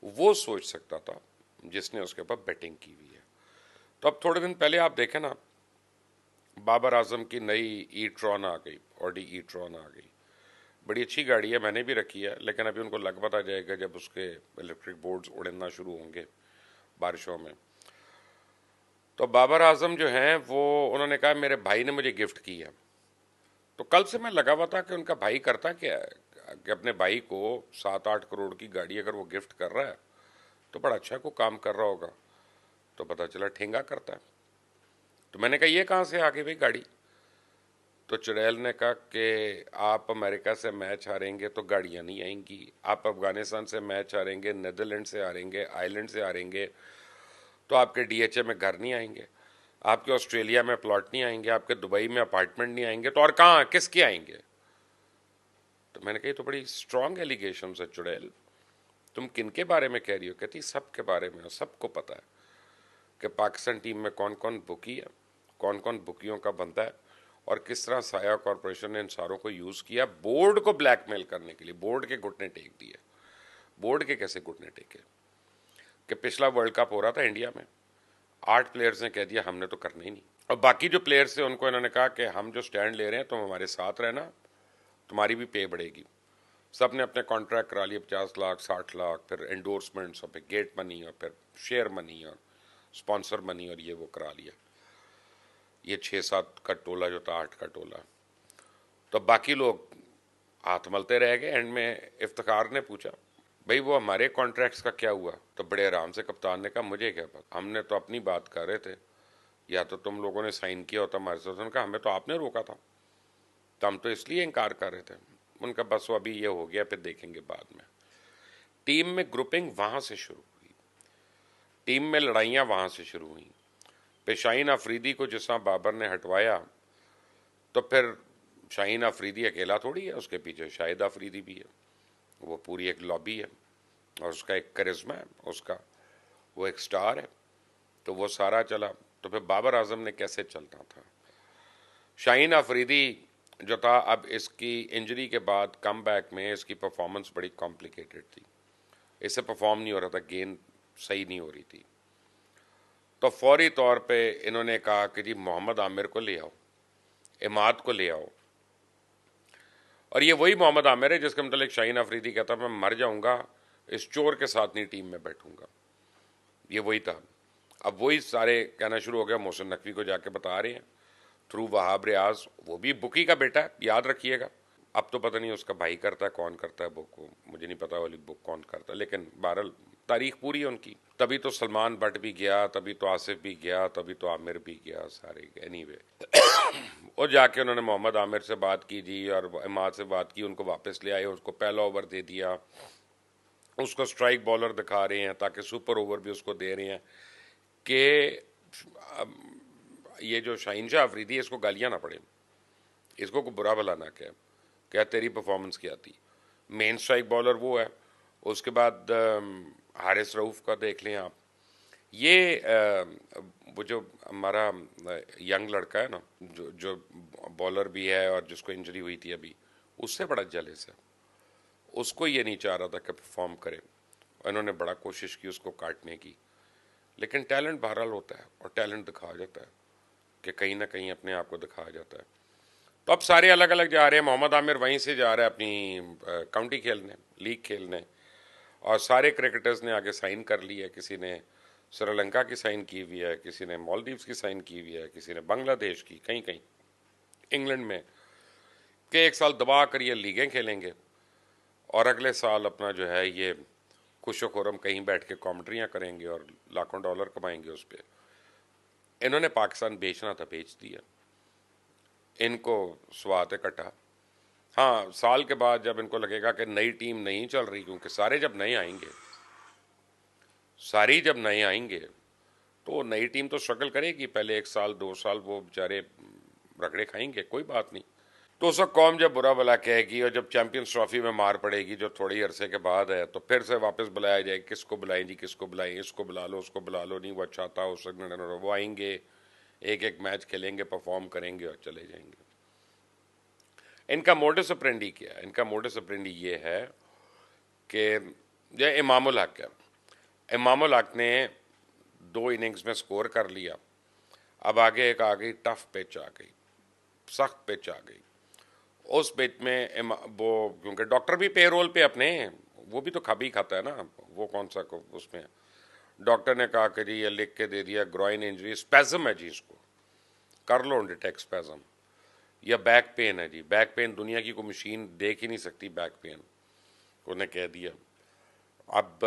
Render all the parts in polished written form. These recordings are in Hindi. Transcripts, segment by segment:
वो सोच सकता था जिसने उसके ऊपर बेटिंग की हुई है। तो अब थोड़े दिन पहले आप देखें ना, बाबर आजम की नई ई ट्रॉन आ गई, ऑडी ई ट्रॉन आ गई। बड़ी अच्छी गाड़ी है, मैंने भी रखी है, लेकिन अभी उनको लग पता जाएगा जब उसके इलेक्ट्रिक बोर्ड्स उड़ना शुरू होंगे बारिशों में। तो बाबर आजम जो हैं वो, उन्होंने कहा मेरे भाई ने मुझे गिफ्ट की है। तो कल से मैं लगा हुआ था कि उनका भाई करता क्या है, कि अपने भाई को 7-8 करोड़ की गाड़ी अगर वो गिफ्ट कर रहा है तो बड़ा अच्छा को काम कर रहा होगा। तो पता चला ठेंगा करता है। तो मैंने कहा ये कहाँ से आ गई भाई गाड़ी? तो चुड़ैल ने कहा कि आप अमेरिका से मैच हारेंगे तो गाड़ियाँ नहीं आएंगी, आप अफगानिस्तान से मैच हारेंगे, नीदरलैंड से हारेंगे, आयरलैंड से हारेंगे तो आपके डीएचए में घर नहीं आएंगे, आपके ऑस्ट्रेलिया में प्लॉट नहीं आएंगे, आपके दुबई में अपार्टमेंट नहीं आएंगे, तो और कहाँ किसके आएंगे? तो मैंने कही तो बड़ी स्ट्रांग एलिगेशन है चुड़ैल, तुम किन के बारे में कह रही हो? कहती सबके बारे में, सबको पता है कि पाकिस्तान टीम में कौन कौन बुकी है, कौन कौन बुकियों का बनता है, और किस तरह साया कॉरपोरेशन ने इन सारों को यूज़ किया बोर्ड को ब्लैकमेल करने के लिए। बोर्ड के घुटने टेक दिए। बोर्ड के कैसे घुटने टेके? कि पिछला वर्ल्ड कप हो रहा था इंडिया में, 8 प्लेयर्स ने कह दिया हमने तो करना ही नहीं, और बाकी जो प्लेयर्स थे उनको इन्होंने कहा कि हम जो स्टैंड ले रहे हैं तुम हमारे साथ रहना, तुम्हारी भी पे बढ़ेगी। सब ने अपने कॉन्ट्रैक्ट करा लिए, 50 लाख 60 लाख, फिर एंडोर्समेंट्स और फिर गेट मनी और फिर शेयर मनी और स्पॉन्सर मनी, और ये वो करा लिया। ये 6-7 का टोला जो था 8 का टोला। तो बाकी लोग हाथ मलते रह गए। एंड में इफ्तिखार ने पूछा भाई वो हमारे कॉन्ट्रैक्ट्स का क्या हुआ? तो बड़े आराम से कप्तान ने कहा मुझे क्या पता, हमने तो अपनी बात कर रहे थे, या तो तुम लोगों ने साइन किया होता हमारे साथ। उन्होंने कहा हमें तो आपने रोका था, तो हम तो इसलिए इनकार कर रहे थे। उनका बस वो अभी ये हो गया, फिर देखेंगे बाद में। टीम में ग्रुपिंग वहां से शुरू हुई, टीम में लड़ाइयां वहां से शुरू हुई। पेशाइन अफरीदी को जिस तरह बाबर ने हटवाया, तो फिर शाहीन अफरीदी अकेला थोड़ी है, उसके पीछे शाहिद अफरीदी भी है। वो पूरी एक लॉबी है और उसका एक करिश्मा है, उसका वो एक स्टार है। तो वो सारा चला। तो फिर बाबर आजम ने कैसे चलना था? शाहीन अफरीदी जो था, अब इसकी इंजरी के बाद कम बैक में इसकी परफॉर्मेंस बड़ी कॉम्प्लिकेटेड थी, इससे परफॉर्म नहीं हो रहा था, गेंद सही नहीं हो रही थी। तो फौरी तौर पे इन्होंने कहा कि जी मोहम्मद आमिर को ले आओ, इमाद को ले आओ। और ये वही मोहम्मद आमिर है जिसके मतलब शाहीन अफरीदी कहता मैं मर जाऊंगा, इस चोर के साथ नहीं टीम में बैठूंगा। ये वही था। अब वही सारे कहना शुरू हो गया, मोहसिन नकवी को जाके बता रहे हैं थ्रू वहाब रियाज, वो भी बुकी का बेटा है, याद रखिएगा। अब तो पता नहीं उसका भाई करता है, कौन करता है बुक को, मुझे नहीं पता वाली बुक कौन करता है, लेकिन बहरहाल तारीख पूरी है उनकी। तभी तो सलमान भट्ट भी गया, तभी तो आसिफ भी गया, तभी तो आमिर भी गया, सारे एनीवे। और जाके उन्होंने मोहम्मद आमिर से बात की जी, और इमाद से बात की, उनको वापस ले आए, उसको पहला ओवर दे दिया, उसको स्ट्राइक बॉलर दिखा रहे हैं ताकि सुपर ओवर भी उसको दे रहे हैं कि ये जो शाहीन शाह अफरीदी है इसको गालियां ना पड़े, इसको कोई बुरा भला ना कहे, क्या तेरी परफॉर्मेंस क्या थी। मेन स्ट्राइक बॉलर वो है। उसके बाद हारिस रऊफ का देख लें आप। ये वो जो हमारा यंग लड़का है ना, जो जो बॉलर भी है और जिसको इंजरी हुई थी अभी, उससे बड़ा जेलस है। उसको ये नहीं चाह रहा था कि परफॉर्म करे, और इन्होंने बड़ा कोशिश की उसको काटने की। लेकिन टैलेंट बहरहाल होता है, और टैलेंट दिखाया जाता है कि कहीं ना कहीं अपने आप को दिखाया जाता है। तो अब सारे अलग अलग जा रहे हैं। मोहम्मद आमिर वहीं से जा रहा है अपनी काउंटी खेलने, लीग खेलने, और सारे क्रिकेटर्स ने आगे साइन कर लिया। किसी ने श्रीलंका की साइन की हुई है, किसी ने मालदीव्स की साइन की हुई है, किसी ने बांग्लादेश की, कहीं कहीं इंग्लैंड में, कि 1 साल दबा कर ये लीगें खेलेंगे और अगले साल अपना जो है ये खुशो खुरम कहीं बैठ के कॉमेंट्रियाँ करेंगे और लाखों डॉलर कमाएंगे उस पर। इन्होंने पाकिस्तान बेचना था, बेच दिया। इनको स्वाद इकट्ठा। हाँ, साल के बाद जब इनको लगेगा कि नई टीम नहीं चल रही, क्योंकि सारे जब नए आएंगे, सारी जब नए आएंगे तो नई टीम तो स्ट्रगल करेगी। पहले 1 साल 2 साल वो बेचारे रगड़े खाएंगे, कोई बात नहीं। तो उस वक्त कौम जब बुरा भला कहेगी, और जब चैंपियंस ट्रॉफी में मार पड़ेगी जो थोड़ी अरसे के बाद है, तो फिर से वापस बुलाया जाए, किसको बुलाएं जी, किसको बुलाएं, इसको बुला लो, उसको बुला लो, नहीं वो अच्छा था उस वक्त, वो आएंगे, एक एक मैच खेलेंगे, परफॉर्म करेंगे और चले जाएंगे। इनका मोडस ऑपरेंडी क्या है? इनका मोडस ऑपरेंडी ये है कि ये इमामुल हक है, इमामुल हक ने 2 इनिंग्स में स्कोर कर लिया। अब आगे एक आ गई टफ पिच आ गई, सख्त पिच आ गई। उस पिच में वो, क्योंकि डॉक्टर भी पेरोल पे अपने, वो भी तो खा भी खाता है ना, वो कौन सा उसमें। डॉक्टर ने कहा कि जी ये लिख के दे दिया ग्रॉइन इंजरी, स्पैज़म है जी, इसको कर लो डिटेक्ट स्पैज़म, या बैक पेन है जी। बैक पेन दुनिया की कोई मशीन देख ही नहीं सकती बैक पेन, उन्हें कह दिया। अब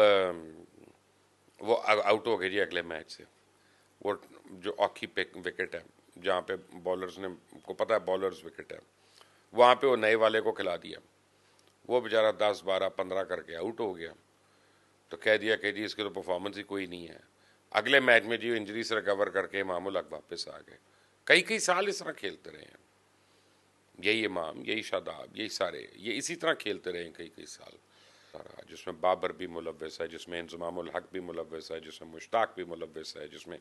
वो आउट हो गए जी अगले मैच से। वो जो ऑखी विकेट है जहाँ पे बॉलर्स ने, को पता है बॉलर्स विकेट है, वहाँ पे वो नए वाले को खिला दिया। वो बेचारा 10 12 15 करके आउट हो गया। तो कह दिया कि जी इसकी तो परफॉर्मेंस ही कोई नहीं है। अगले मैच में जी इंजरी से रिकवर करके इमामुल हक वापस आ गए। कई कई साल इस तरह खेलते रहे हैं, यही इमाम, यही शादाब, यही सारे, ये इसी तरह खेलते रहे हैं कई कई साल। जिसमें बाबर भी मुलव्वस है, जिसमें इंजमामुल हक भी मुलव्वस है, जिसमें मुश्ताक भी मुलव्वस है, जिसमें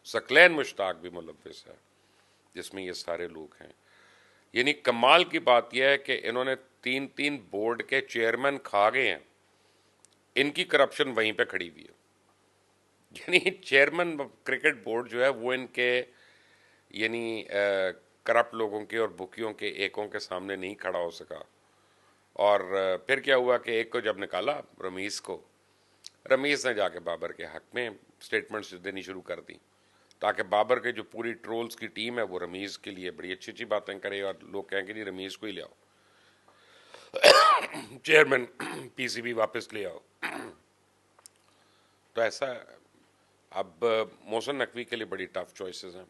सकलैन मुश्ताक भी मुलव्वस है, जिसमें ये सारे लोग हैं। यानी कमाल की बात यह है कि इन्होंने 3 3 बोर्ड के चेयरमैन खा गए हैं, इनकी करप्शन वहीं पे खड़ी हुई है। यानी चेयरमैन क्रिकेट बोर्ड जो है वो इनके, यानी करप्ट लोगों के और बुकियों के एकों के सामने नहीं खड़ा हो सका। और फिर क्या हुआ कि एक को जब निकाला रमीज़ को, रमीज़ ने जाके बाबर के हक में स्टेटमेंट्स देनी शुरू कर दी, ताकि बाबर के जो पूरी ट्रोल्स की टीम है वो रमीज़ के लिए बड़ी अच्छी अच्छी बातें करे और लोग कहें कि नहीं रमीज़ को ही ले आओ, चेयरमैन पीसीबी वापस ले आओ। तो ऐसा अब मोहसिन नकवी के लिए बड़ी टफ चॉइसेस हैं।